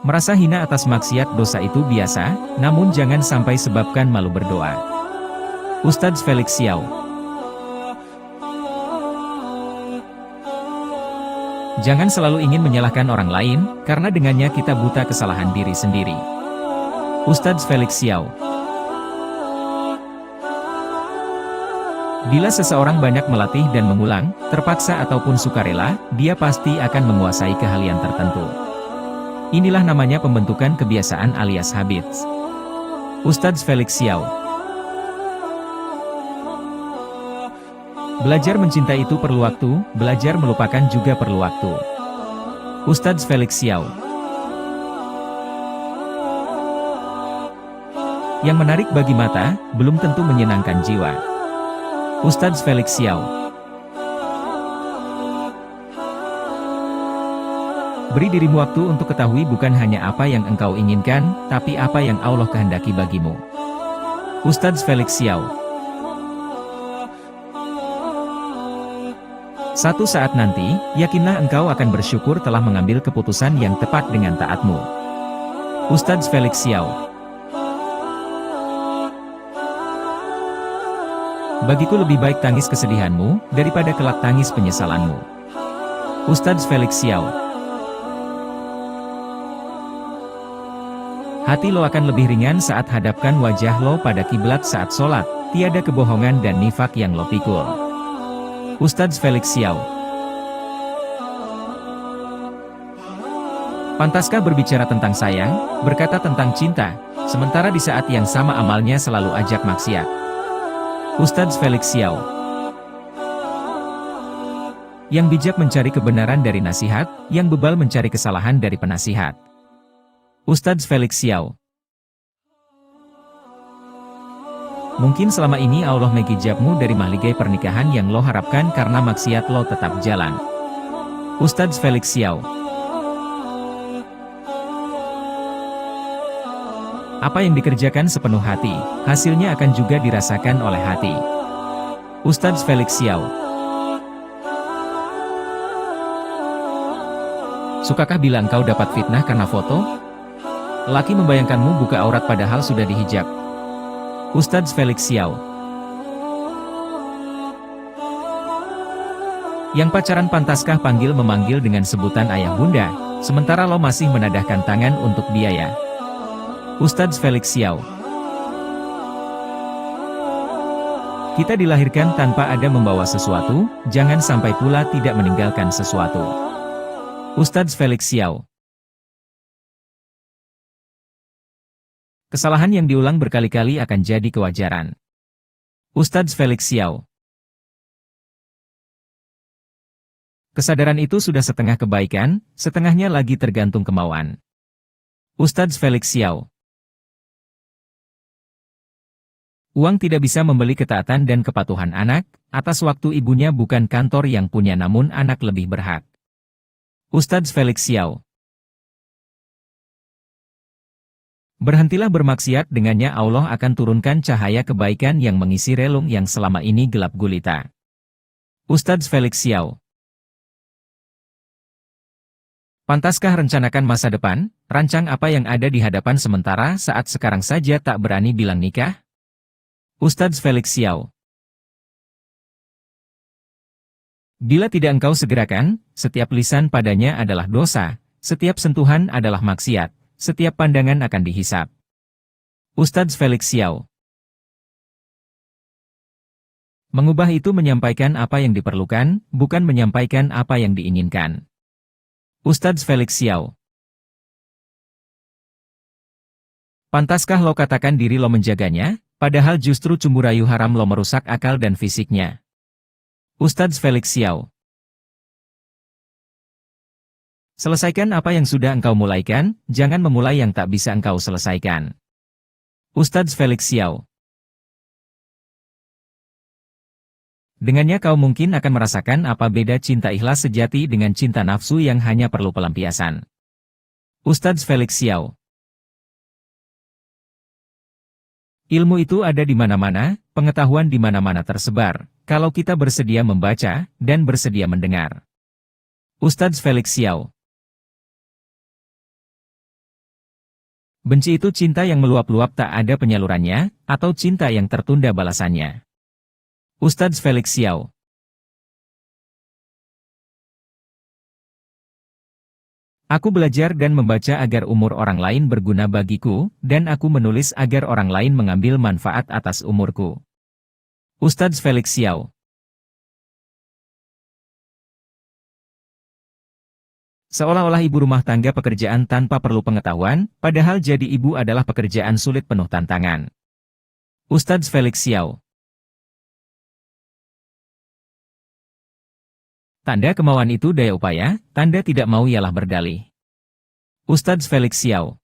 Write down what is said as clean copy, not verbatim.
Merasa hina atas maksiat dosa itu biasa, namun jangan sampai sebabkan malu berdoa. Ustadz Felix Xiao. Jangan selalu ingin menyalahkan orang lain, karena dengannya kita buta kesalahan diri sendiri. Ustadz Felix Xiao. Bila seseorang banyak melatih dan mengulang, terpaksa ataupun sukarela, dia pasti akan menguasai keahlian tertentu. Inilah namanya pembentukan kebiasaan alias habits. Ustadz Felix Xiao. Belajar mencintai itu perlu waktu, belajar melupakan juga perlu waktu. Ustadz Felix Xiao. Yang menarik bagi mata, belum tentu menyenangkan jiwa. Ustadz Felix Xiao. Beri dirimu waktu untuk ketahui bukan hanya apa yang engkau inginkan, tapi apa yang Allah kehendaki bagimu. Ustadz Felix Xiao. Satu saat nanti, yakinlah engkau akan bersyukur telah mengambil keputusan yang tepat dengan taatmu. Ustadz Felix Xiao. Bagiku lebih baik tangis kesedihanmu, daripada kelak tangis penyesalanmu. Ustadz Felix Xiao. Hati lo akan lebih ringan saat hadapkan wajah lo pada kiblat saat sholat, tiada kebohongan dan nifak yang lo pikul. Ustadz Felix Xiao. Pantaskah berbicara tentang sayang, berkata tentang cinta, sementara di saat yang sama amalnya selalu ajak maksiat? Ustadz Felix Xiao. Yang bijak mencari kebenaran dari nasihat, yang bebal mencari kesalahan dari penasihat. Ustadz Felix Xiao. Mungkin selama ini Allah menghijabmu dari mahligai pernikahan yang lo harapkan karena maksiat lo tetap jalan. Ustadz Felix Xiao. Apa yang dikerjakan sepenuh hati, hasilnya akan juga dirasakan oleh hati. Ustadz Felix Xiao. Sukakah bila engkau dapat fitnah karena foto? Laki membayangkanmu buka aurat padahal sudah dihijab. Ustadz Felix Xiao. Yang pacaran pantaskah panggil memanggil dengan sebutan ayah bunda, sementara lo masih menadahkan tangan untuk biaya? Ustadz Felix Xiao. Kita dilahirkan tanpa ada membawa sesuatu, jangan sampai pula tidak meninggalkan sesuatu. Ustadz Felix Xiao. Kesalahan yang diulang berkali-kali akan jadi kewajaran. Ustadz Felix Xiao. Kesadaran itu sudah setengah kebaikan, setengahnya lagi tergantung kemauan. Ustadz Felix Xiao. Uang tidak bisa membeli ketaatan dan kepatuhan anak, atas waktu ibunya bukan kantor yang punya namun anak lebih berhak. Ustadz Felix Xiao. Berhentilah bermaksiat, dengannya Allah akan turunkan cahaya kebaikan yang mengisi relung yang selama ini gelap gulita. Ustadz Felix Xiao. Pantaskah rencanakan masa depan, rancang apa yang ada di hadapan sementara saat sekarang saja tak berani bilang nikah? Ustadz Felix Xiao. Bila tidak engkau segerakan, setiap lisan padanya adalah dosa, setiap sentuhan adalah maksiat. Setiap pandangan akan dihisap. Ustadz Felix Xiao. Mengubah itu menyampaikan apa yang diperlukan, bukan menyampaikan apa yang diinginkan. Ustadz Felix Xiao. Pantaskah lo katakan diri lo menjaganya, padahal justru cumbu rayu haram lo merusak akal dan fisiknya? Ustadz Felix Xiao. Selesaikan apa yang sudah engkau mulaikan, jangan memulai yang tak bisa engkau selesaikan. Ustadz Felix Xiao. Dengannya kau mungkin akan merasakan apa beda cinta ikhlas sejati dengan cinta nafsu yang hanya perlu pelampiasan. Ustadz Felix Xiao. Ilmu itu ada di mana-mana, pengetahuan di mana-mana tersebar, kalau kita bersedia membaca, dan bersedia mendengar. Ustadz Felix Xiao. Benci itu cinta yang meluap-luap tak ada penyalurannya, atau cinta yang tertunda balasannya. Ustadz Felix Xiao. Aku belajar dan membaca agar umur orang lain berguna bagiku, dan aku menulis agar orang lain mengambil manfaat atas umurku. Ustadz Felix Xiao. Seolah-olah ibu rumah tangga pekerjaan tanpa perlu pengetahuan, padahal jadi ibu adalah pekerjaan sulit penuh tantangan. Ustadz Felix Xiao. Tanda kemauan itu daya upaya, tanda tidak mau ialah berdalih. Ustadz Felix Xiao.